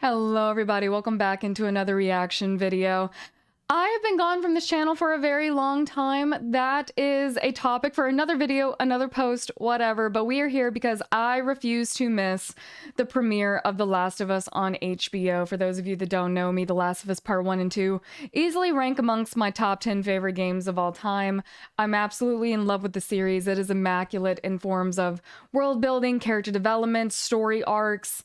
Hello everybody, welcome back into another reaction video. I have been gone from this channel for a very long time. That is a topic for another video, another post, whatever, but we are here because I refuse to miss the premiere of The Last of Us on HBO. For those of you that don't know me, The Last of Us Part 1 and 2 easily rank amongst my top 10 favorite games of all time. I'm absolutely in love with the series. It is immaculate in forms of world building, character development, story arcs,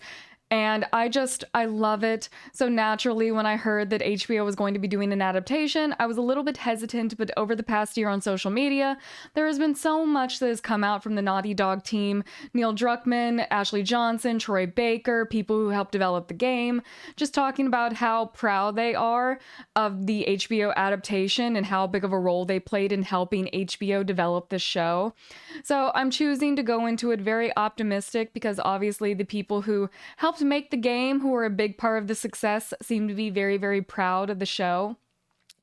and I love it. So naturally, when I heard that HBO was going to be doing an adaptation, I was a little bit hesitant, but over the past year on social media, there has been so much that has come out from the Naughty Dog team. Neil Druckmann, Ashley Johnson, Troy Baker, people who helped develop the game, just talking about how proud they are of the HBO adaptation and how big of a role they played in helping HBO develop the show. So I'm choosing to go into it very optimistic because obviously the people who helped make the game, who were a big part of the success, seem to be very, very proud of the show.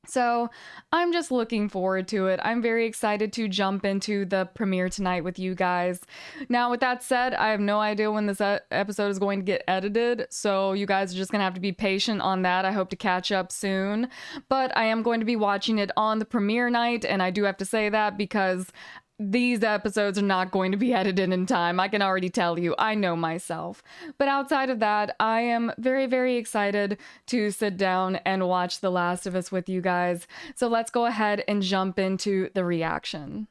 So I'm just looking forward to it. I'm very excited to jump into the premiere tonight with you guys. Now, with that said, I have no idea when this episode is going to get edited, so you guys are just gonna have to be patient on that. I hope to catch up soon, but I am going to be watching it on the premiere night, and I do have to say that because these episodes are not going to be edited in time. I can already tell you. I know myself. But outside of that, I am very, very excited to sit down and watch The Last of Us with you guys. So let's go ahead and jump into the reaction.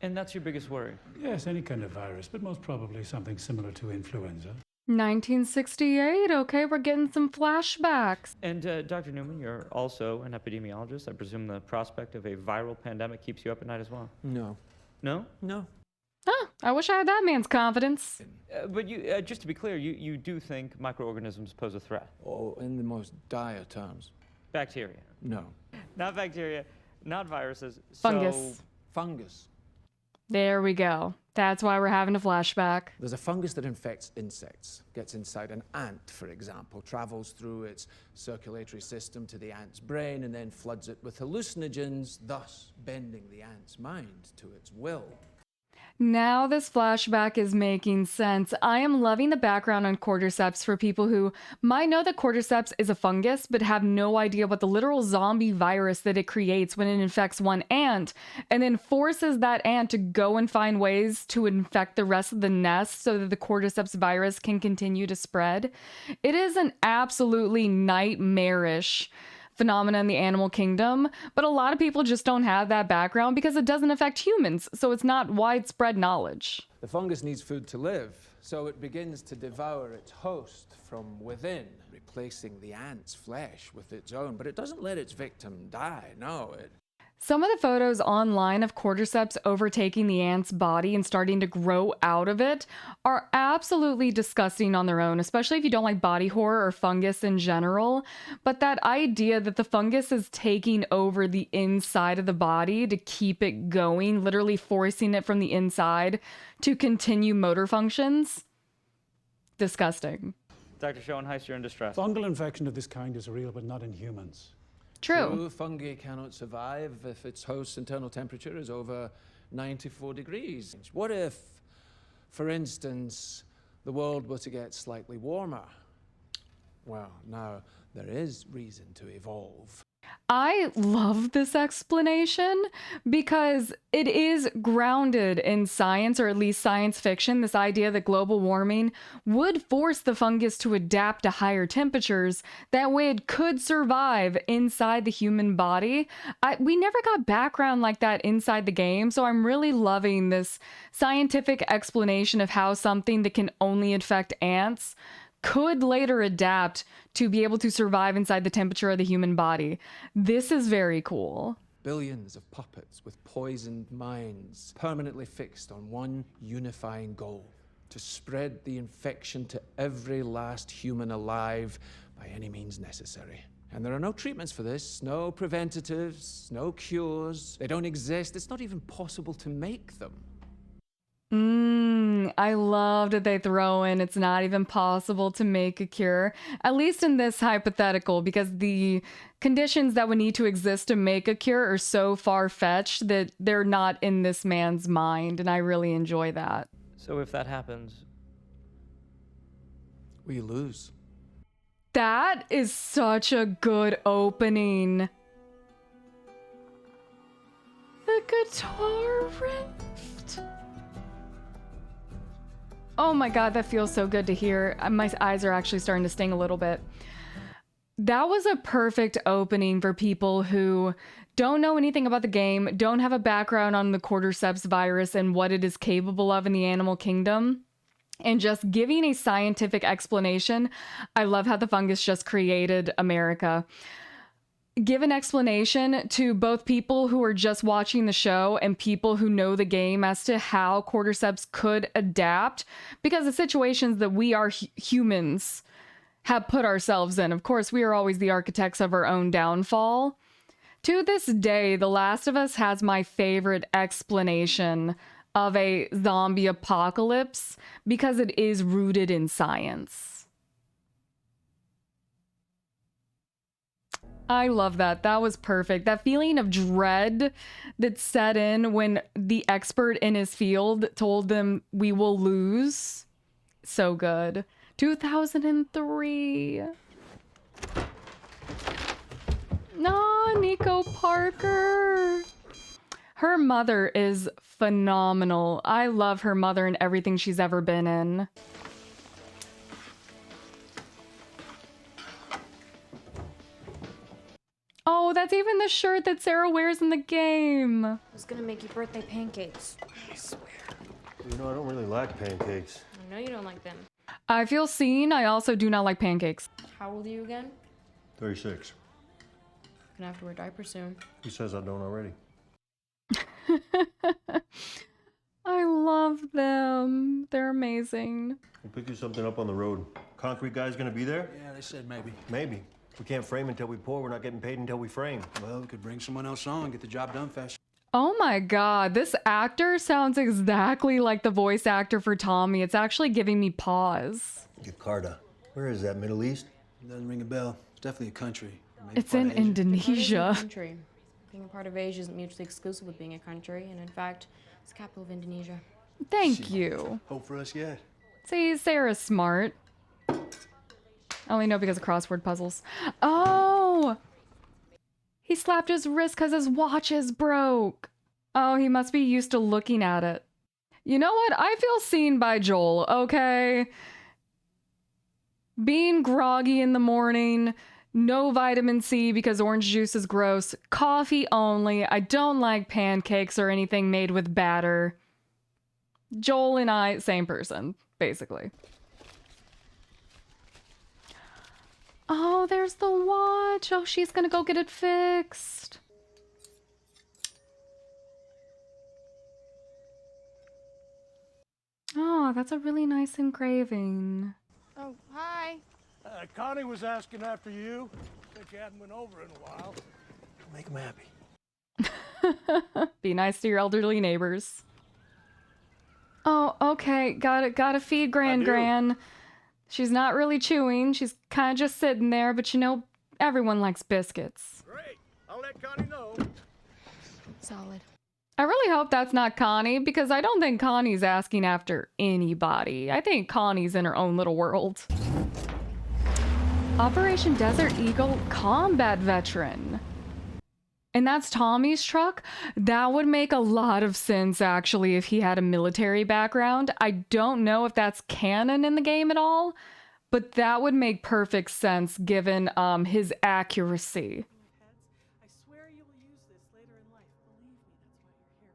And that's your biggest worry? Yes, any kind of virus, but most probably something similar to influenza. 1968. Okay, we're getting some flashbacks. And Dr. Newman, you're also an epidemiologist. I presume the prospect of a viral pandemic keeps you up at night as well? No. No? No. Huh, I wish I had that man's confidence. But you, just to be clear, you do think microorganisms pose a threat? Oh, in the most dire terms. Bacteria? No. Not bacteria, not viruses. Fungus. So Fungus. There we go. That's why we're having a flashback. There's a fungus that infects insects, gets inside an ant, for example, travels through its circulatory system to the ant's brain and then floods it with hallucinogens, thus bending the ant's mind to its will. Now this flashback is making sense. I am loving the background on cordyceps for people who might know that cordyceps is a fungus, but have no idea what the literal zombie virus that it creates when it infects one ant, and then forces that ant to go and find ways to infect the rest of the nest so that the cordyceps virus can continue to spread. It is an absolutely nightmarish phenomena in the animal kingdom, but a lot of people just don't have that background because it doesn't affect humans, so it's not widespread knowledge. The fungus needs food to live, so it begins to devour its host from within, replacing the ant's flesh with its own, but it doesn't let its victim die, no. Some of the photos online of cordyceps overtaking the ant's body and starting to grow out of it are absolutely disgusting on their own, especially if you don't like body horror or fungus in general. But that idea that the fungus is taking over the inside of the body to keep it going, literally forcing it from the inside to continue motor functions, disgusting. Dr. Schoenheis, you're in distress. Fungal infection of this kind is real, but not in humans. True. Fungi cannot survive if its host's internal temperature is over 94 degrees. What if, for instance, the world were to get slightly warmer? Well, now there is reason to evolve. I love this explanation because it is grounded in science, or at least science fiction, this idea that global warming would force the fungus to adapt to higher temperatures. That way it could survive inside the human body. We never got background like that inside the game, so I'm really loving this scientific explanation of how something that can only infect ants could later adapt to be able to survive inside the temperature of the human body. This is very cool. Billions of puppets with poisoned minds permanently fixed on one unifying goal: to spread the infection to every last human alive by any means necessary. And there are no treatments for this, no preventatives, no cures. They don't exist. It's not even possible to make them. I love that they throw in it's not even possible to make a cure, at least in this hypothetical, because the conditions that would need to exist to make a cure are so far-fetched that they're not in this man's mind, and I really enjoy that. So if that happens, We lose. That is such a good opening. The guitar riff. Oh my god, that feels so good to hear. My eyes are actually starting to sting a little bit. That was a perfect opening for people who don't know anything about the game, don't have a background on the cordyceps virus and what it is capable of in the animal kingdom, and just giving a scientific explanation. I love how the fungus just created America. Give an explanation to both people who are just watching the show and people who know the game as to how cordyceps could adapt, because the situations that we are humans have put ourselves in. Of course, we are always the architects of our own downfall. To this day, The Last of Us has my favorite explanation of a zombie apocalypse because it is rooted in science. I love that. That was perfect. That feeling of dread that set in when the expert in his field told them we will lose. So good. 2003. No, Nico Parker. Her mother is phenomenal. I love her mother and everything she's ever been in. Oh, that's even the shirt that Sarah wears in the game. I was gonna make you birthday pancakes. I swear. You know, I don't really like pancakes. I know you don't like them. I feel seen. I also do not like pancakes. How old are you again? 36. Gonna have to wear diapers soon. Who says I don't already? I love them. They're amazing. We'll pick you something up on the road. Concrete guy's gonna be there? Yeah, they said maybe. Maybe. We can't frame until we pour. We're not getting paid until we frame. Well, we could bring someone else on, get the job done fast. Oh my god, this actor sounds exactly like the voice actor for Tommy. It's actually giving me pause. Jakarta. Where is that, Middle East? It doesn't ring a bell. It's definitely a country. Maybe It's part in of Asia. What is a Indonesia. country? Being a part of Asia isn't mutually exclusive with being a country, and in fact, it's the capital of Indonesia. Thank you. Hope for us yet. See, Sarah's smart. I only know because of crossword puzzles. Oh! He slapped his wrist because his watch is broke. Oh, he must be used to looking at it. You know what? I feel seen by Joel, okay? Being groggy in the morning, no vitamin C because orange juice is gross, coffee only, I don't like pancakes or anything made with batter. Joel and I, same person, basically. Oh, there's the watch. Oh, she's gonna go get it fixed. Oh, that's a really nice engraving. Oh, hi. Connie was asking after you. Think you hadn't been over in a while. Make him happy. Be nice to your elderly neighbors. Oh, okay. Gotta feed Gran. She's not really chewing. She's kind of just sitting there, but you know, everyone likes biscuits. Great. I'll let Connie know. Solid. I really hope that's not Connie, because I don't think Connie's asking after anybody. I think Connie's in her own little world. Operation Desert Eagle combat veteran. And that's Tommy's truck? That would make a lot of sense, actually, if he had a military background. I don't know if that's canon in the game at all, but that would make perfect sense given his accuracy. I swear you will use this later in life. Believe me, that's why you're here.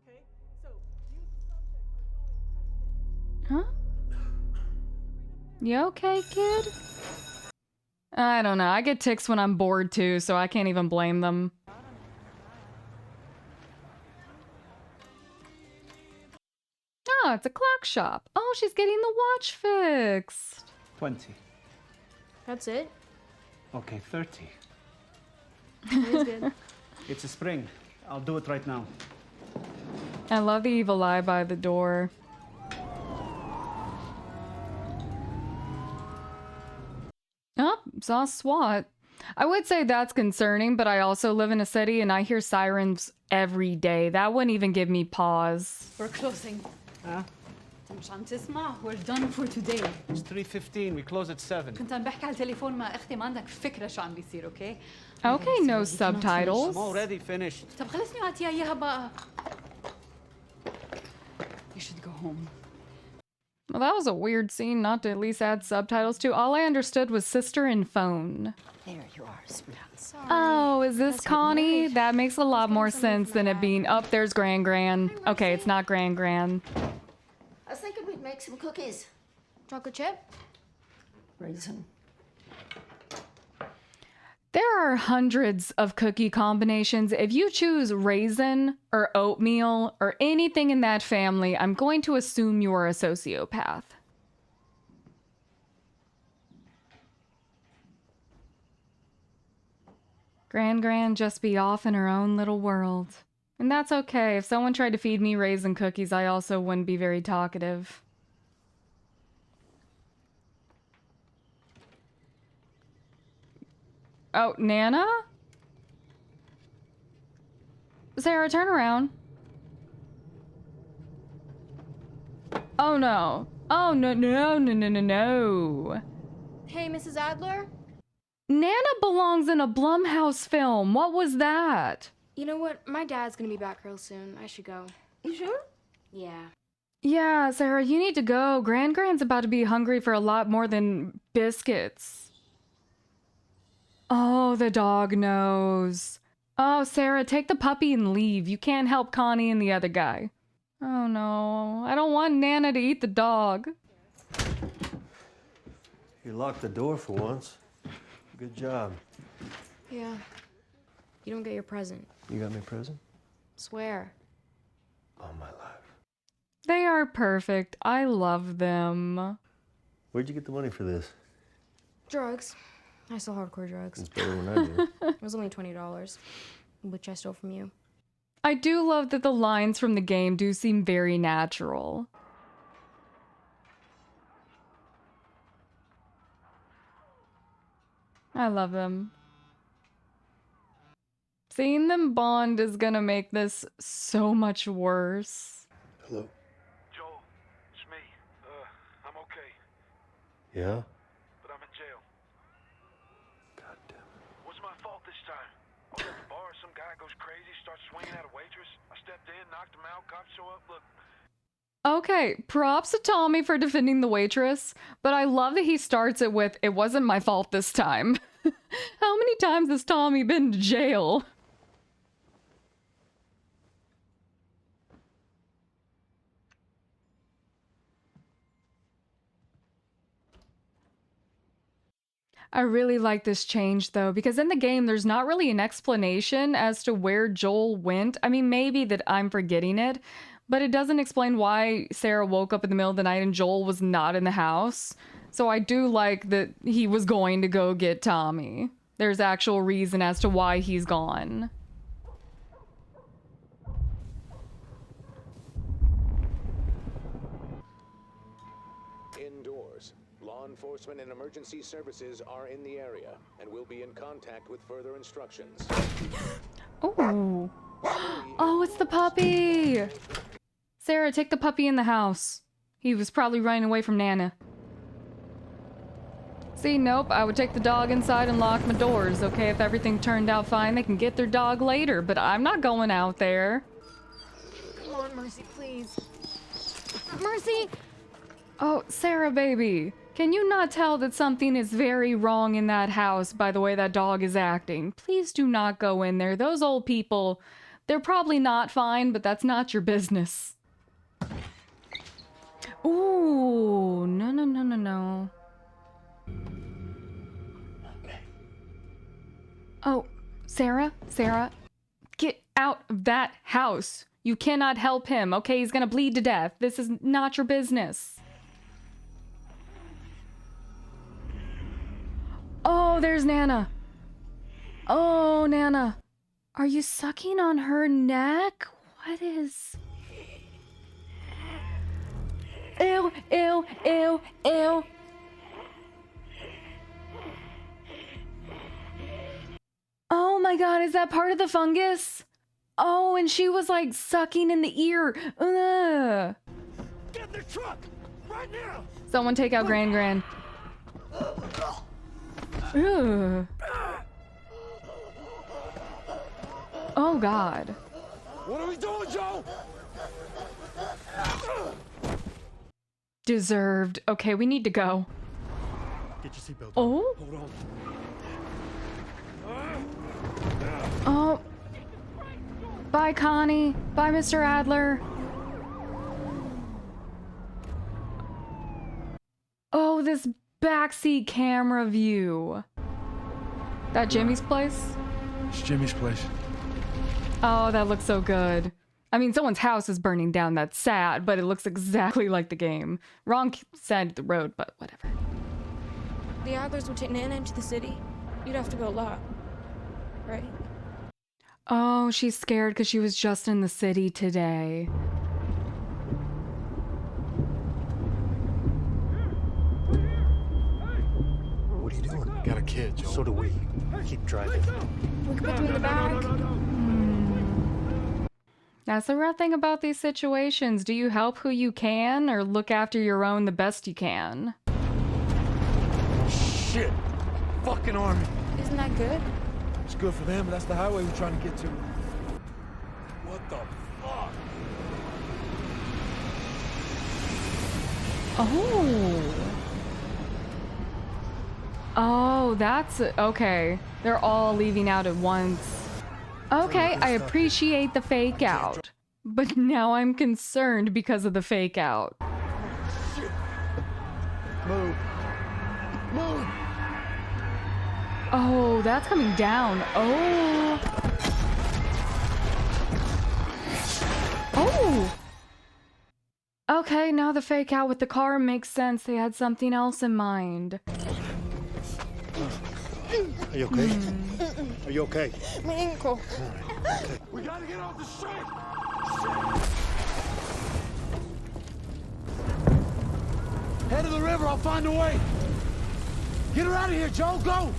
Okay? So, use the subject or going predicate. Huh? You okay, kid? I don't know. I get tics when I'm bored too, so I can't even blame them. Oh, it's a clock shop. Oh, she's getting the watch fixed. 20. That's it? Okay, 30. It is good. It's a spring. I'll do it right now. I love the evil eye by the door. Oh, saw SWAT. I would say that's concerning, but I also live in a city and I hear sirens every day. That wouldn't even give me pause. We're closing. Huh? مشان تسمع we're done for today. It's 3:15. We close at 7. كنت عم بحكي على التليفون مع اختي ما عندك فكرة شو عم بيصير اوكي؟ Okay, no subtitles. I'm already finished. طب خلصني اعطيها اياها بقى. You should go home. Well, that was a weird scene not to at least add subtitles to. All I understood was sister and phone. There you are, sweetheart. Sorry. Oh, is this Connie? That makes a lot more sense than it being up there's Gran. Okay, it's not Gran. I was thinking we'd make some cookies. Chocolate chip? Raisin. There are hundreds of cookie combinations. If you choose raisin or oatmeal or anything in that family, I'm going to assume you are a sociopath. Gran just be off in her own little world. And that's okay. If someone tried to feed me raisin cookies, I also wouldn't be very talkative. Oh, Nana? Sarah, turn around. Oh no. Oh no. Hey, Mrs. Adler? Nana belongs in a Blumhouse film. What was that? You know what? My dad's gonna be back real soon. I should go. You sure? Yeah. Yeah, Sarah, you need to go. Gran's about to be hungry for a lot more than biscuits. Oh, the dog knows. Oh, Sarah, take the puppy and leave. You can't help Connie and the other guy. Oh no, I don't want Nana to eat the dog. You locked the door for once. Good job. Yeah. You don't get your present. You got me a present? Swear. All my life. They are perfect. I love them. Where'd you get the money for this? Drugs. I sell hardcore drugs. It's better than I do. It was only $20, which I stole from you. I do love that the lines from the game do seem very natural. I love them. Seeing them bond is gonna make this so much worse. Hello? Joel, it's me. I'm okay, Yeah? but I'm in jail. God damn it. What's my fault this time? I was at the bar, some guy goes crazy, starts swinging at a waitress. I stepped in, knocked him out, cops show up, look. Okay, props to Tommy for defending the waitress, but I love that he starts it with, "It wasn't my fault this time." How many times has Tommy been to jail? I really like this change though, because in the game there's not really an explanation as to where Joel went. I mean, maybe that I'm forgetting it, but it doesn't explain why Sarah woke up in the middle of the night and Joel was not in the house. So I do like that he was going to go get Tommy. There's actual reason as to why he's gone. Indoors. Law enforcement and emergency services are in the area and will be in contact with further instructions. Oh. Oh, it's the puppy! Sarah, take the puppy in the house. He was probably running away from Nana. See, nope, I would take the dog inside and lock my doors, okay? If everything turned out fine, they can get their dog later, but I'm not going out there. Come on, Mercy, please. Mercy! Oh, Sarah, baby. Can you not tell that something is very wrong in that house by the way that dog is acting? Please do not go in there. Those old people, they're probably not fine, but that's not your business. Ooh, no. Oh, Sarah, get out of that house. You cannot help him, okay? He's gonna bleed to death. This is not your business. Oh, there's Nana. Oh, Nana. Are you sucking on her neck? What is... Ew, ew, ew, ew. Oh my god, is that part of the fungus? Oh, and she was like sucking in the ear. Ugh. Get the truck! Right now! Someone take out Gran. Ugh. Oh God. What are we doing, Joe? Deserved. Okay, we need to go. Get your seatbelt on. Oh. Hold on. Oh. Bye, Connie. Bye, Mr. Adler. Oh, this backseat camera view. That Jimmy's place? It's Jimmy's place. Oh, that looks so good. I mean, someone's house is burning down. That's sad, but it looks exactly like the game. Wrong side of the road, but whatever. The Adlers would take Nana into the city. You'd have to go a lot, right? Oh, she's scared because she was just in the city today. What are you doing? Got a kid, Joe. So do we. Keep driving. We could put you in the back. That's the rough thing about these situations. Do you help who you can or look after your own the best you can? Shit! Fucking army. Isn't that good? It's good for them, but that's the highway we're trying to get to. What the fuck? Oh. Oh, that's okay. They're all leaving out at once. Okay, I appreciate the fake out. But now I'm concerned because of the fake out. Shit! Move. Move! Oh, that's coming down. Oh. Oh. Okay, now the fake out with the car makes sense. They had something else in mind. Are you okay? Are you okay? My ankle. Okay. We gotta get off the street! Head to the river, I'll find a way. Get her out of here, Joe, go!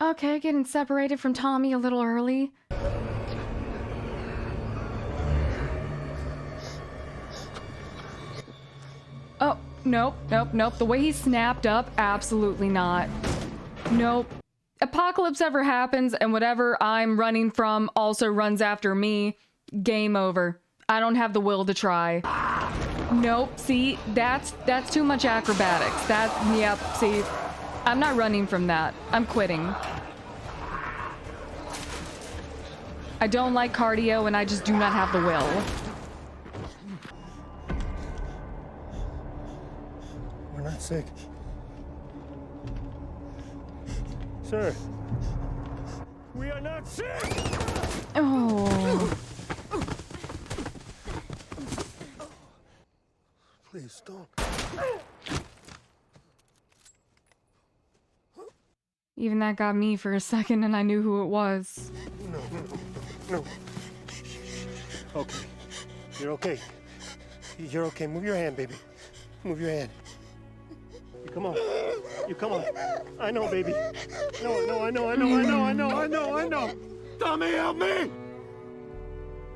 Okay, getting separated from Tommy a little early. Oh, nope. The way he snapped up, absolutely not. Nope. Apocalypse ever happens and whatever I'm running from also runs after me, game over. I don't have the will to try. Nope, see, that's too much acrobatics. Yep, see, I'm not running from that. I'm quitting. I don't like cardio and I just do not have the will. We're not sick. Sir. We are not sick! Oh. Please don't. Even that got me for a second and I knew who it was. No. Okay. You're okay. You're okay. Move your hand, baby. Move your hand. You come on. You come on. I know, baby. No, I know. Tommy, help me!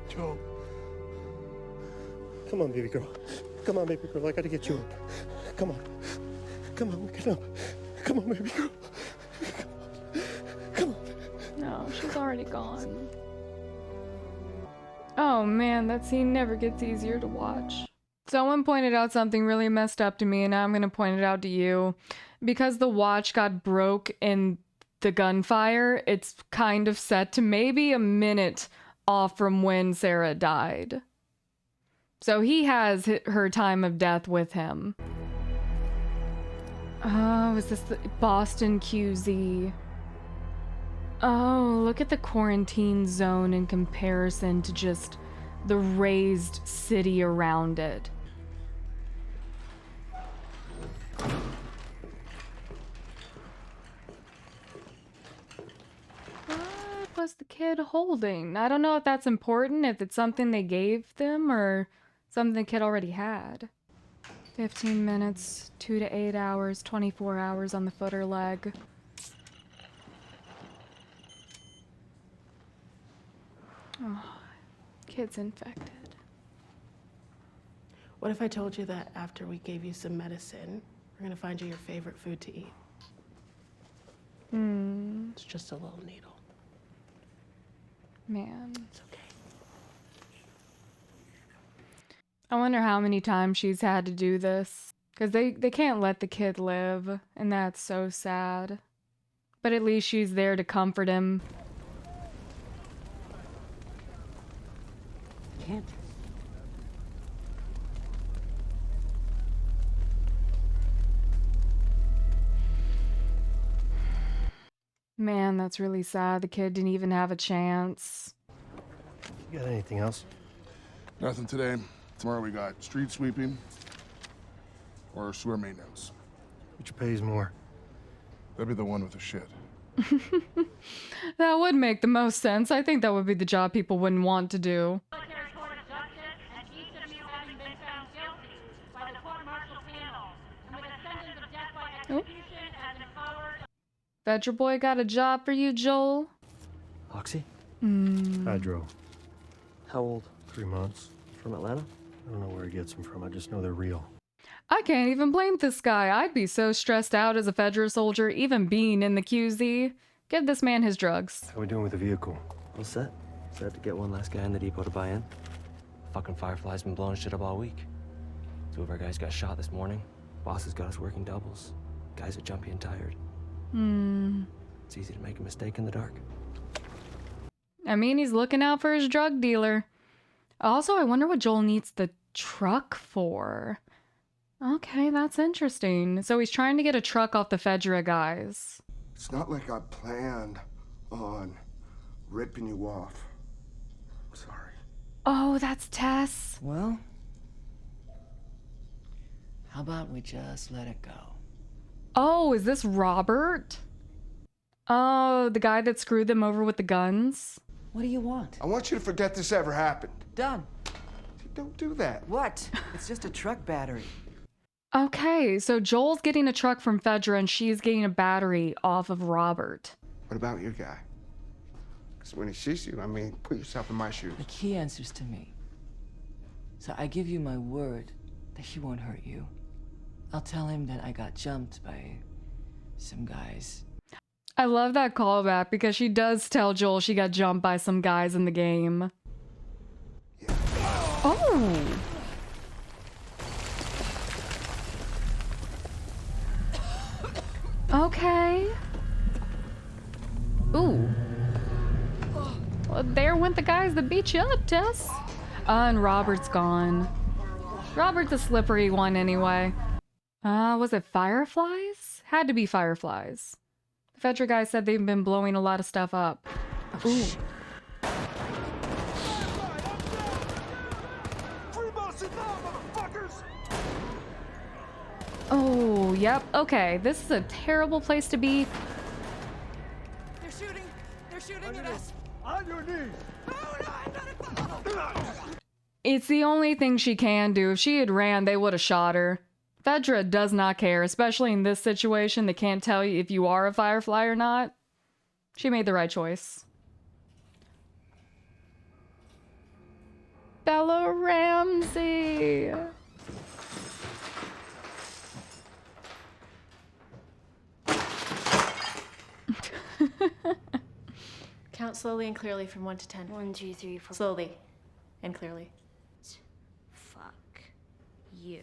Joe. Come on, baby girl. Come on, baby girl. I gotta get you up. Come on, get up. Come on, baby girl. Come on. No, she's already gone. Oh man, that scene never gets easier to watch. Someone pointed out something really messed up to me, and now I'm gonna point it out to you. Because the watch got broke in the gunfire, it's kind of set to maybe a minute off from when Sarah died. So he has her time of death with him. Oh, is this the Boston QZ? Oh, look at the quarantine zone in comparison to just the raised city around it. What was the kid holding? I don't know if that's important, if it's something they gave them or something the kid already had. 15 minutes, 2 to 8 hours, 24 hours on the foot or leg. Oh, kid's infected. What if I told you that after we gave you some medicine, we're gonna find you your favorite food to eat? It's just a little needle. Man. It's okay. I wonder how many times she's had to do this. Because they can't let the kid live. And that's so sad. But at least she's there to comfort him. Can't. Man, that's really sad. The kid didn't even have a chance. You got anything else? Nothing today. Tomorrow we got street sweeping or sewer maintenance. Which pays more? That'd be the one with the shit. That would make the most sense. I think that would be the job people wouldn't want to do. Oh. Fedra boy got a job for you, Joel? Oxy? Hmm. Hydro. How old? 3 months. From Atlanta? I don't know where he gets them from. I just know they're real. I can't even blame this guy. I'd be so stressed out as a Fedra soldier, even being in the QZ. Give this man his drugs. How we doing with the vehicle? All set. Set to get one last guy in the depot to buy in. Fucking Firefly's been blowing shit up all week. 2 of our guys got shot this morning. Boss has got us working doubles. Guys are jumpy and tired. It's easy to make a mistake in the dark. I mean, he's looking out for his drug dealer. Also, I wonder what Joel needs the truck for. Okay, that's interesting. So he's trying to get a truck off the Fedra guys. It's not like I planned on ripping you off. I'm sorry. Oh, that's Tess. Well, how about we just let it go? Oh, is this Robert? Oh, the guy that screwed them over with the guns? What do you want? I want you to forget this ever happened. Done. Don't do that. What? It's just a truck battery. Okay, so Joel's getting a truck from Fedra and she's getting a battery off of Robert. What about your guy? Because when he shoots you, I mean, put yourself in my shoes. Like, he answers to me. So I give you my word that he won't hurt you. I'll tell him that I got jumped by some guys. I love that callback because she does tell Joel she got jumped by some guys in the game. Yeah. Oh! Okay. Ooh. Well, there went the guys that beat you up, Tess. And Robert's gone. Robert's a slippery one anyway. Was it fireflies? Had to be fireflies. The Fedra guy said they've been blowing a lot of stuff up. Ooh. Oh, yep. Okay, this is a terrible place to be. They're shooting! They're shooting at us! On your knees! It's the only thing she can do. If she had ran, they would have shot her. Fedra does not care, especially in this situation. They can't tell you if you are a Firefly or not. She made the right choice. Bella Ramsey. Count slowly and clearly from 1 to 10. 1, 2, 3, 4. Slowly and clearly. Fuck you.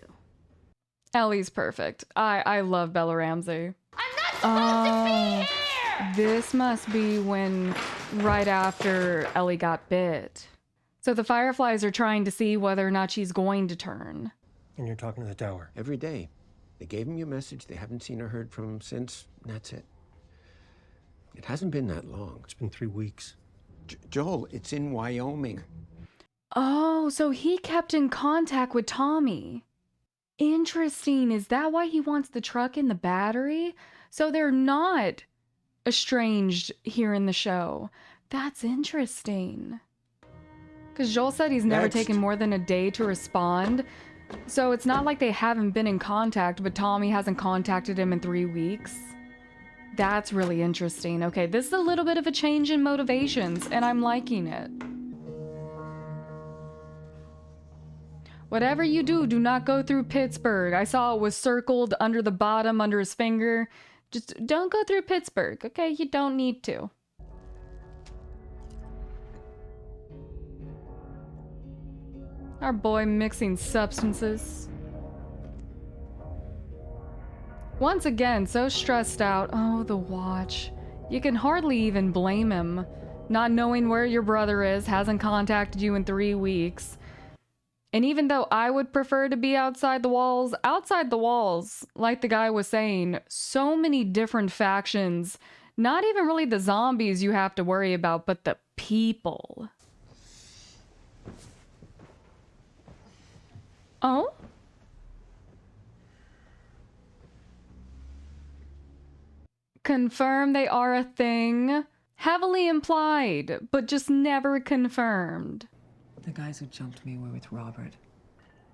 Ellie's perfect. I love Bella Ramsey. I'm not supposed to be here! This must be when, right after Ellie got bit. So the Fireflies are trying to see whether or not she's going to turn. And you're talking to the tower. Every day. They gave him your message. They haven't seen or heard from him since. And that's it. It hasn't been that long. It's been 3 weeks. Joel, it's in Wyoming. Oh, so he kept in contact with Tommy. Interesting. Is that why he wants the truck and the battery? So they're not estranged here in the show. That's interesting. Because Joel said he's never taken more than a day to respond. So it's not like they haven't been in contact, but Tommy hasn't contacted him in 3 weeks. That's really interesting. Okay, this is a little bit of a change in motivations, and I'm liking it. Whatever you do, do not go through Pittsburgh. I saw it was circled under the bottom, under his finger. Just don't go through Pittsburgh, okay? You don't need to. Our boy mixing substances. Once again, so stressed out. Oh, the watch. You can hardly even blame him. Not knowing where your brother is, hasn't contacted you in 3 weeks. And even though I would prefer to be outside the walls, like the guy was saying, so many different factions. Not even really the zombies you have to worry about, but the people. Oh? Confirm they are a thing. Heavily implied, but just never confirmed. The guys who jumped me were with Robert.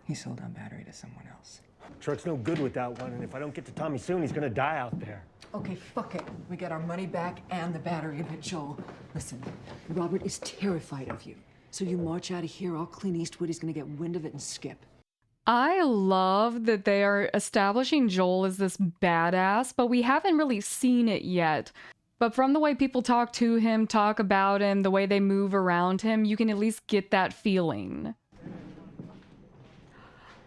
He sold our battery to someone else. Truck's no good without one, and if I don't get to Tommy soon, he's gonna die out there. Okay, fuck it. We get our money back and the battery of it, Joel. Listen, Robert is terrified of you. So you march out of here, all Clint Eastwood is gonna get wind of it and skip. I love that they are establishing Joel as this badass, but we haven't really seen it yet. But from the way people talk to him, talk about him, the way they move around him, you can at least get that feeling.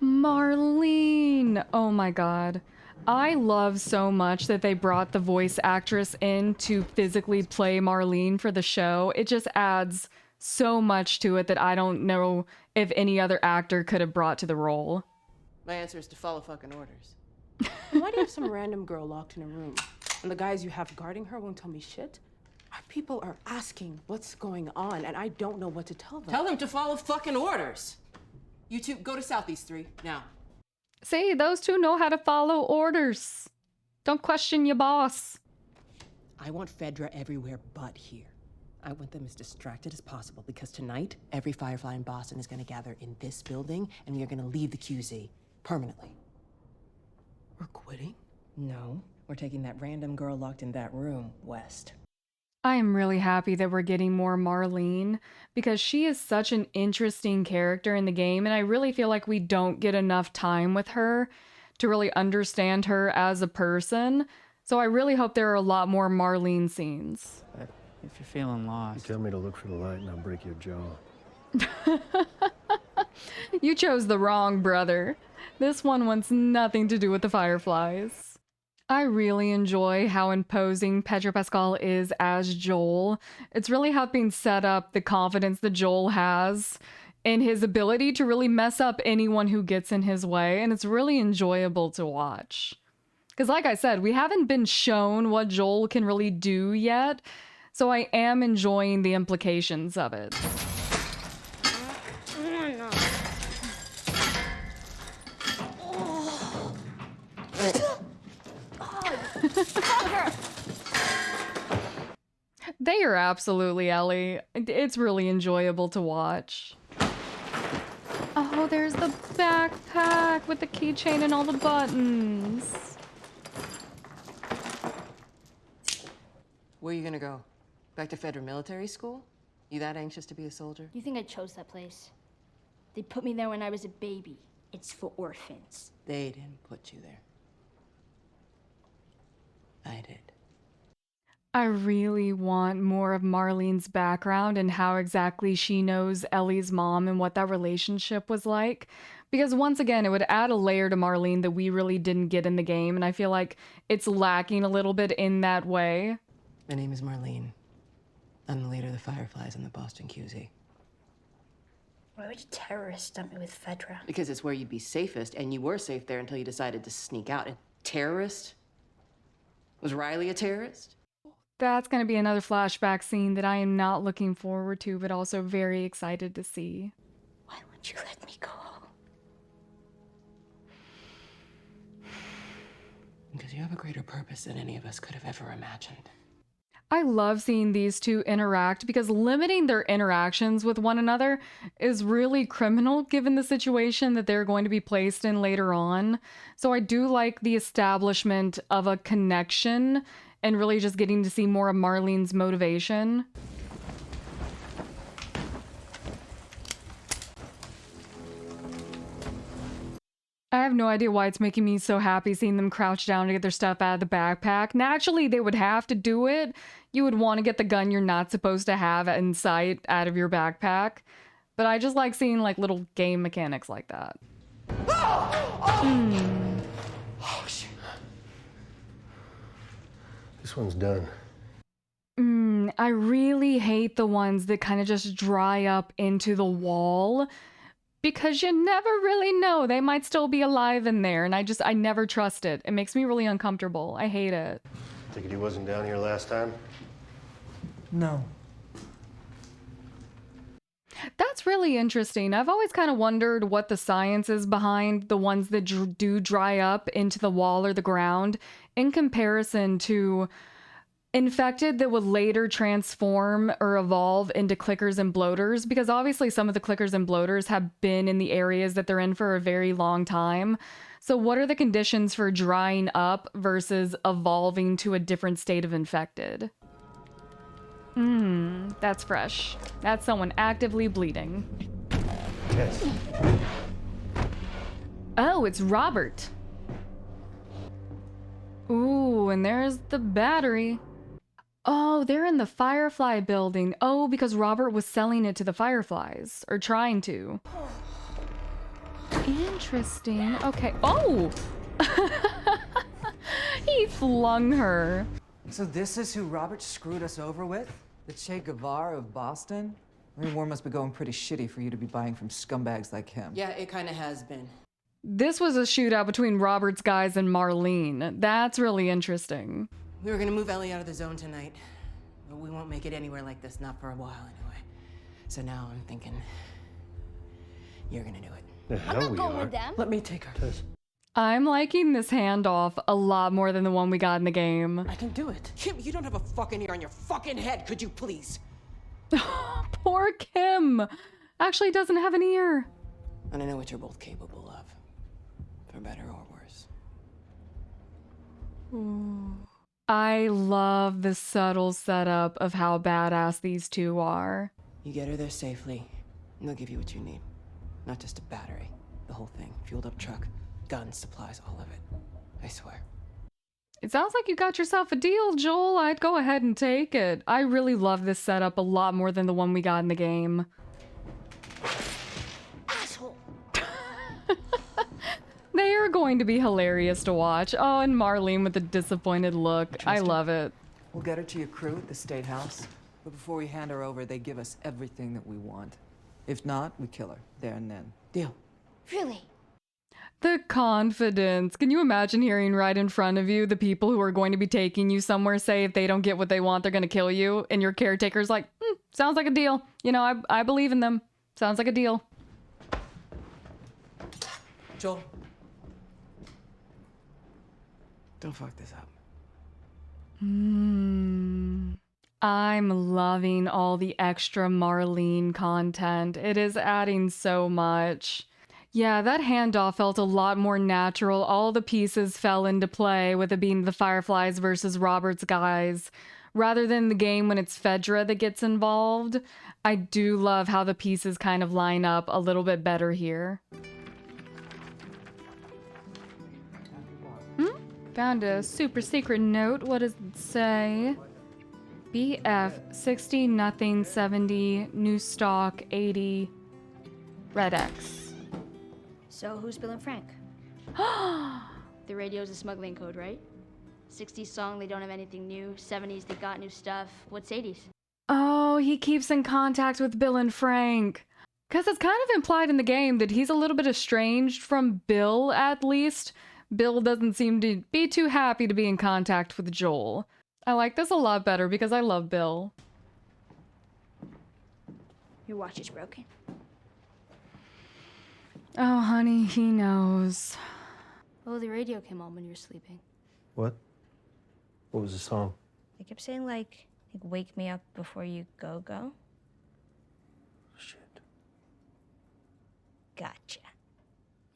Marlene! Oh my god. I love so much that they brought the voice actress in to physically play Marlene for the show. It just adds so much to it that I don't know if any other actor could have brought to the role. My answer is to follow fucking orders. Why do you have some random girl locked in a room? And the guys you have guarding her won't tell me shit? Our people are asking what's going on, and I don't know what to tell them. Tell them to follow fucking orders. You two, go to Southeast 3, now. See, those two know how to follow orders. Don't question your boss. I want Fedra everywhere but here. I want them as distracted as possible because tonight, every Firefly in Boston is going to gather in this building and we are going to leave the QZ permanently. We're quitting? No, we're taking that random girl locked in that room west. I am really happy that we're getting more Marlene because she is such an interesting character in the game, and I really feel like we don't get enough time with her to really understand her as a person. So I really hope there are a lot more Marlene scenes. If you're feeling lost. You tell me to look for the light and I'll break your jaw. You chose the wrong brother. This one wants nothing to do with the Fireflies. I really enjoy how imposing Pedro Pascal is as Joel. It's really helping set up the confidence that Joel has in his ability to really mess up anyone who gets in his way, and it's really enjoyable to watch. Because like I said, we haven't been shown what Joel can really do yet, so I am enjoying the implications of it. They are absolutely Ellie. It's really enjoyable to watch. Oh, there's the backpack with the keychain and all the buttons. Where are you gonna go? Back to Federal Military School? You that anxious to be a soldier? You think I chose that place? They put me there when I was a baby. It's for orphans. They didn't put you there. I did. I really want more of Marlene's background and how exactly she knows Ellie's mom and what that relationship was like. Because once again, it would add a layer to Marlene that we really didn't get in the game, and I feel like it's lacking a little bit in that way. My name is Marlene. I'm the leader of the Fireflies in the Boston QZ. Why would terrorists dump me with Fedra? Because it's where you'd be safest, and you were safe there until you decided to sneak out. And terrorist? Was Riley a terrorist? That's going to be another flashback scene that I am not looking forward to, but also very excited to see. Why won't you let me go? Because you have a greater purpose than any of us could have ever imagined. I love seeing these two interact because limiting their interactions with one another is really criminal given the situation that they're going to be placed in later on. So I do like the establishment of a connection and really just getting to see more of Marlene's motivation. I have no idea why it's making me so happy seeing them crouch down to get their stuff out of the backpack. Naturally, they would have to do it. You would want to get the gun you're not supposed to have in sight out of your backpack. But I just like seeing like little game mechanics like that. Oh, shit. This one's done. I really hate the ones that kind of just dry up into the wall because you never really know. They might still be alive in there, and I never trust it. It makes me really uncomfortable. I hate it. Think he wasn't down here last time? No. That's really interesting. I've always kind of wondered what the science is behind the ones that do dry up into the wall or the ground in comparison to infected that would later transform or evolve into clickers and bloaters, because obviously some of the clickers and bloaters have been in the areas that they're in for a very long time. So what are the conditions for drying up versus evolving to a different state of infected? That's fresh. That's someone actively bleeding. Yes. Oh, it's Robert. Ooh, and there's the battery. Oh, they're in the Firefly building. Oh, because Robert was selling it to the Fireflies, or trying to. Interesting. Okay. Oh! He flung her. So this is who Robert screwed us over with? The Che Guevara of Boston? I mean, war must be going pretty shitty for you to be buying from scumbags like him. Yeah, it kind of has been. This was a shootout between Robert's guys and Marlene. That's really interesting. We were gonna move Ellie out of the zone tonight, but we won't make it anywhere like this, not for a while anyway. So now I'm thinking, you're gonna do it. The hell we are. Let me take her. I'm liking this handoff a lot more than the one we got in the game. I can do it. Kim, you don't have a fucking ear on your fucking head, could you please? Poor Kim. Actually doesn't have an ear. And I know what you're both capable of, for better or worse. I love the subtle setup of how badass these two are. You get her there safely, and they'll give you what you need. Not just a battery, the whole thing. Fueled up truck, guns, supplies, all of it. I swear. It sounds like you got yourself a deal, Joel. I'd go ahead and take it. I really love this setup a lot more than the one we got in the game. Asshole. They are going to be hilarious to watch. Oh, and Marlene with a disappointed look. I love it. We'll get her to your crew at the State House. But before we hand her over, they give us everything that we want. If not, we kill her, there and then. Deal. Really? The confidence. Can you imagine hearing right in front of you the people who are going to be taking you somewhere say if they don't get what they want, they're going to kill you? And your caretaker's like, sounds like a deal. You know, I believe in them. Sounds like a deal. Joel. Don't fuck this up. I'm loving all the extra Marlene content. It is adding so much. Yeah, that handoff felt a lot more natural. All the pieces fell into play with it being the Fireflies versus Robert's guys. Rather than the game when it's Fedra that gets involved, I do love how the pieces kind of line up a little bit better here. Found a super secret note. What does it say? BF 60 nothing 70 new stock 80 Red X. So who's Bill and Frank? The radio's a smuggling code, right? 60s song, they don't have anything new. 70s, they got new stuff. What's 80s? Oh, he keeps in contact with Bill and Frank. Because it's kind of implied in the game that he's a little bit estranged from Bill, at least. Bill doesn't seem to be too happy to be in contact with Joel. I like this a lot better because I love Bill. Your watch is broken. Oh, honey, he knows. Oh, the radio came on when you were sleeping. What? What was the song? They kept saying, like wake me up before you go. Shit. Gotcha.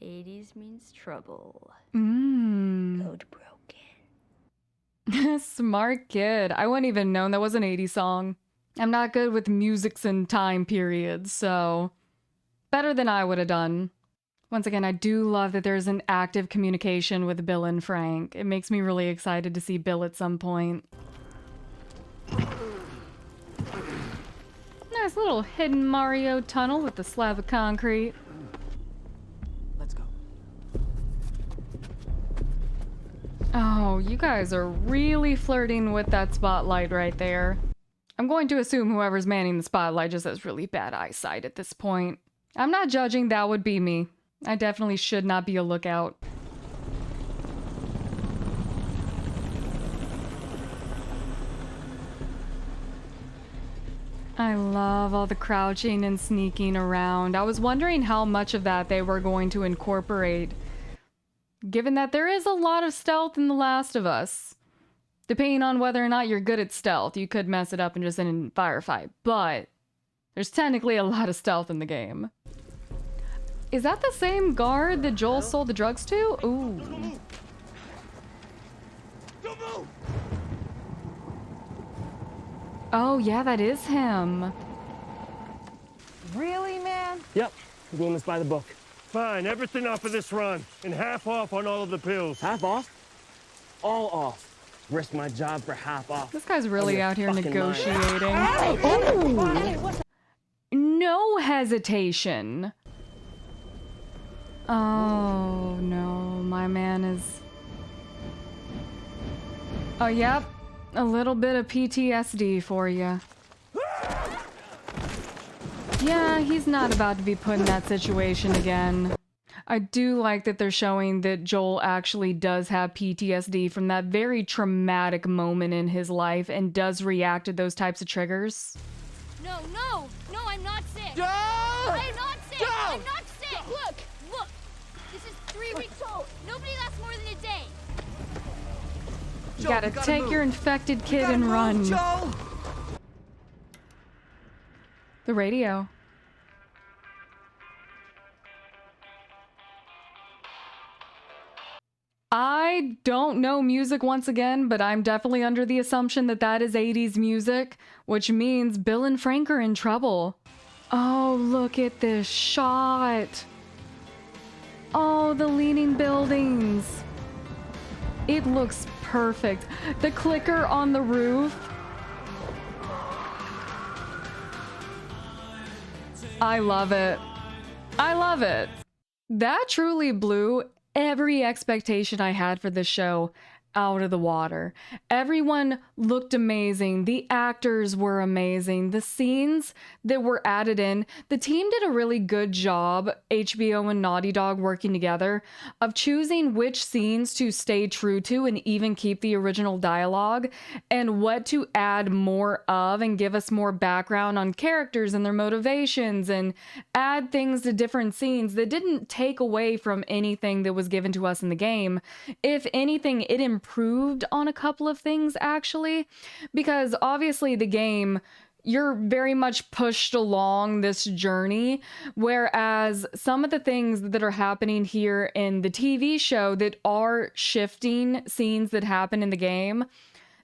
80s means trouble. Code broken. Smart kid. I wouldn't even known that was an 80s song. I'm not good with musics and time periods, so better than I would have done. Once again, I do love that there's an active communication with Bill and Frank. It makes me really excited to see Bill at some point. Nice little hidden Mario tunnel with the slab of concrete. Let's go. Oh, you guys are really flirting with that spotlight right there. I'm going to assume whoever's manning the spotlight just has really bad eyesight at this point. I'm not judging, that would be me. I definitely should not be a lookout. I love all the crouching and sneaking around. I was wondering how much of that they were going to incorporate, given that there is a lot of stealth in The Last of Us. Depending on whether or not you're good at stealth, you could mess it up and just end in a firefight, but there's technically a lot of stealth in the game. Is that the same guard that Joel sold the drugs to? Ooh. Oh, yeah, that is him. Really, man? Yep, we're doing this by the book. Fine, everything off of this run, and half off on all of the pills. Half off? All off. Risk my job for half off. This guy's really out here negotiating. Oh. No hesitation. Oh, no, my man is... Oh, yep. A little bit of PTSD for you. Yeah, he's not about to be put in that situation again. I do like that they're showing that Joel actually does have PTSD from that very traumatic moment in his life and does react to those types of triggers. No, I'm not sick. Joe! I'm not sick. Joe! I'm not sick. Look. This is 3 weeks old. Nobody lasts more than a day. You gotta take your infected kid and run. Joe! The radio. I don't know music once again, but I'm definitely under the assumption that that is 80s music, which means Bill and Frank are in trouble. Oh, look at this shot. Oh, the leaning buildings. It looks perfect. The clicker on the roof. I love it. I love it. That truly blew every expectation I had for this show out of the water. Everyone looked amazing. The actors were amazing. The scenes that were added in, the team did a really good job, HBO and Naughty Dog working together, of choosing which scenes to stay true to and even keep the original dialogue, and what to add more of and give us more background on characters and their motivations, and add things to different scenes that didn't take away from anything that was given to us in the game. If anything, it improved on a couple of things, actually, because obviously the game, you're very much pushed along this journey, whereas some of the things that are happening here in the TV show that are shifting scenes that happen in the game,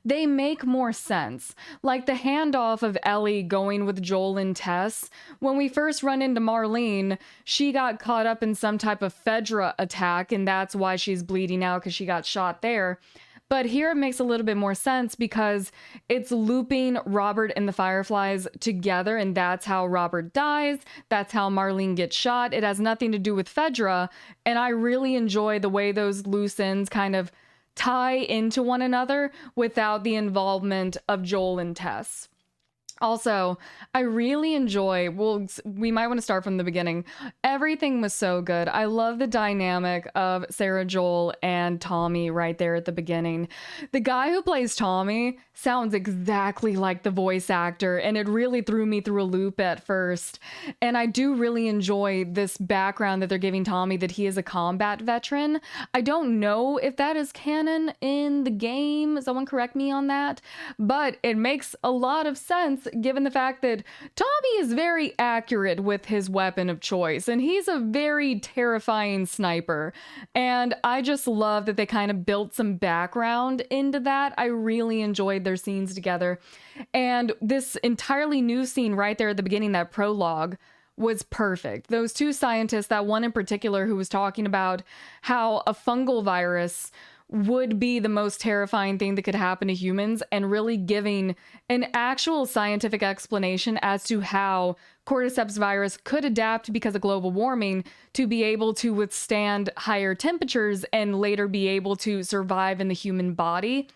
they make more sense. Like the handoff of Ellie going with Joel and Tess. When we first run into Marlene, she got caught up in some type of Fedra attack, and that's why she's bleeding out, because she got shot there. But here it makes a little bit more sense because it's looping Robert and the Fireflies together, and that's how Robert dies. That's how Marlene gets shot. It has nothing to do with Fedra, and I really enjoy the way those loose ends kind of tie into one another without the involvement of Joel and Tess. Also, I really enjoy, well, we might want to start from the beginning. Everything was so good. I love the dynamic of Sarah Joel and Tommy right there at the beginning. The guy who plays Tommy sounds exactly like the voice actor, and it really threw me through a loop at first. And I do really enjoy this background that they're giving Tommy, that he is a combat veteran. I don't know if that is canon in the game. Someone correct me on that. But it makes a lot of sense given the fact that Tommy is very accurate with his weapon of choice, and he's a very terrifying sniper. And I just love that they kind of built some background into that. I really enjoyed their scenes together. And this entirely new scene right there at the beginning, that prologue, was perfect. Those two scientists, that one in particular who was talking about how a fungal virus would be the most terrifying thing that could happen to humans, and really giving an actual scientific explanation as to how cordyceps virus could adapt because of global warming to be able to withstand higher temperatures and later be able to survive in the human body.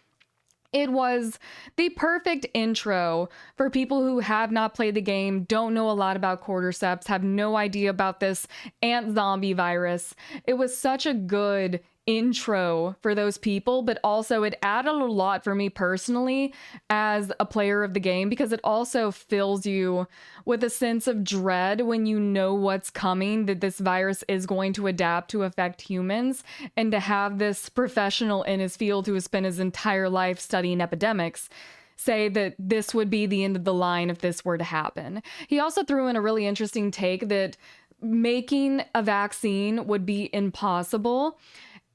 It was the perfect intro for people who have not played the game, don't know a lot about cordyceps, have no idea about this ant zombie virus. It was such a good intro for those people, but also it added a lot for me personally as a player of the game, because it also fills you with a sense of dread when you know what's coming, that this virus is going to adapt to affect humans, and to have this professional in his field who has spent his entire life studying epidemics say that this would be the end of the line if this were to happen. He also threw in a really interesting take that making a vaccine would be impossible.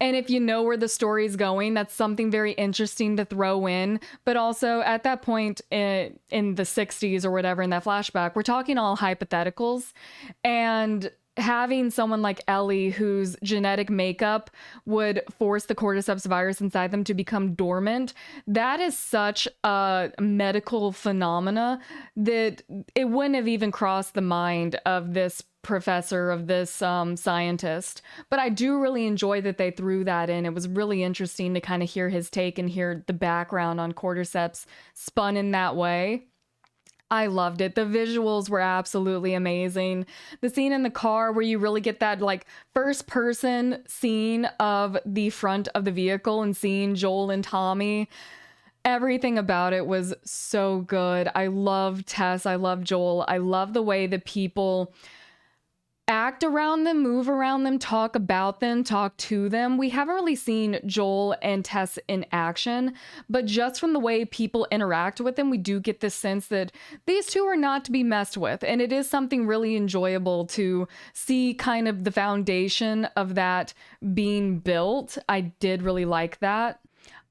And if you know where the story's going, that's something very interesting to throw in. But also at that point in the 60s or whatever, in that flashback, we're talking all hypotheticals. And having someone like Ellie, whose genetic makeup would force the cordyceps virus inside them to become dormant, that is such a medical phenomena that it wouldn't have even crossed the mind of this professor, of this scientist. But I do really enjoy that they threw that in. It was really interesting to kind of hear his take and hear the background on cordyceps spun in that way. I loved it. The visuals were absolutely amazing. The scene in the car where you really get that like first person scene of the front of the vehicle and seeing Joel and Tommy, everything about it was so good. I love Tess. I love Joel. I love the way that people act around them, move around them, talk about them, talk to them. We haven't really seen Joel and Tess in action, but just from the way people interact with them, we do get this sense that these two are not to be messed with. And it is something really enjoyable to see kind of the foundation of that being built. I did really like that.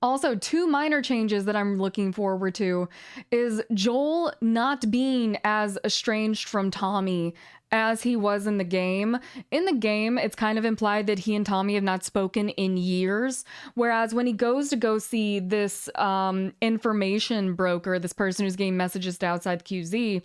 Also, two minor changes that I'm looking forward to is Joel not being as estranged from Tommy as he was in the game. In the game, it's kind of implied that he and Tommy have not spoken in years, whereas when he goes to go see this information broker, this person who's getting messages to outside QZ,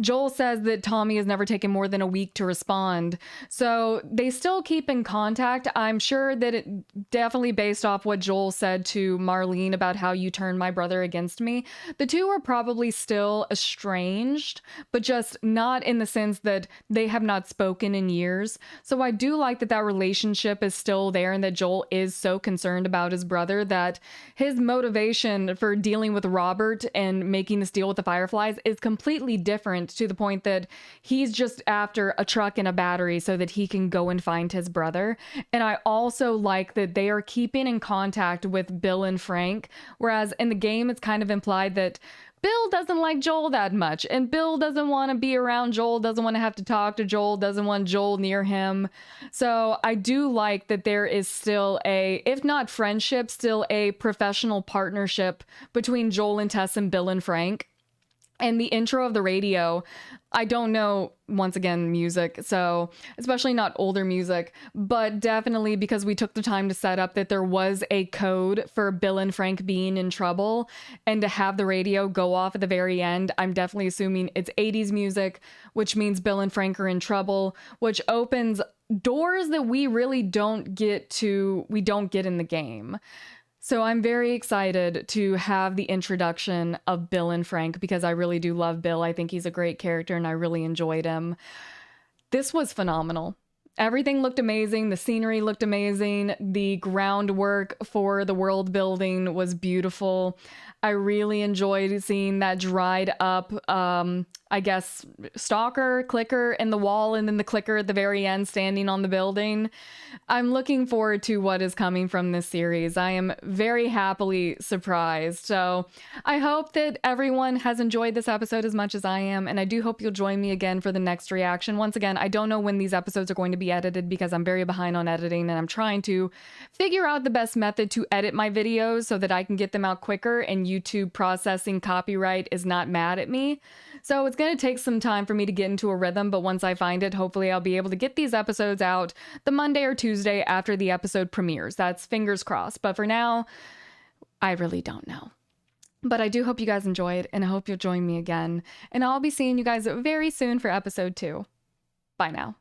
Joel says that Tommy has never taken more than a week to respond. So they still keep in contact. I'm sure that it definitely based off what Joel said to Marlene about how you turned my brother against me. The two are probably still estranged, but just not in the sense that they have not spoken in years. So I do like that that relationship is still there, and that Joel is so concerned about his brother that his motivation for dealing with Robert and making this deal with the Fireflies is completely different, to the point that he's just after a truck and a battery so that he can go and find his brother. And I also like that they are keeping in contact with Bill and Frank, whereas in the game it's kind of implied that Bill doesn't like Joel that much, and Bill doesn't want to be around Joel, doesn't want to have to talk to Joel, doesn't want Joel near him. So I do like that there is still a, if not friendship, still a professional partnership between Joel and Tess and Bill and Frank. And the intro of the radio, I don't know, once again, music, so especially not older music, but definitely because we took the time to set up that there was a code for Bill and Frank being in trouble, and to have the radio go off at the very end, I'm definitely assuming it's 80s music, which means Bill and Frank are in trouble, which opens doors that we really don't get in the game. So I'm very excited to have the introduction of Bill and Frank, because I really do love Bill. I think he's a great character and I really enjoyed him. This was phenomenal. Everything looked amazing. The scenery looked amazing. The groundwork for the world building was beautiful. I really enjoyed seeing that dried up, I guess, stalker, clicker in the wall, and then the clicker at the very end standing on the building. I'm looking forward to what is coming from this series. I am very happily surprised. So I hope that everyone has enjoyed this episode as much as I am, and I do hope you'll join me again for the next reaction. Once again, I don't know when these episodes are going to be be edited because I'm very behind on editing and I'm trying to figure out the best method to edit my videos so that I can get them out quicker and YouTube processing copyright is not mad at me. So it's going to take some time for me to get into a rhythm, but once I find it, hopefully I'll be able to get these episodes out the Monday or Tuesday after the episode premieres. That's fingers crossed. But for now, I really don't know. But I do hope you guys enjoyed, and I hope you'll join me again. And I'll be seeing you guys very soon for episode 2. Bye now.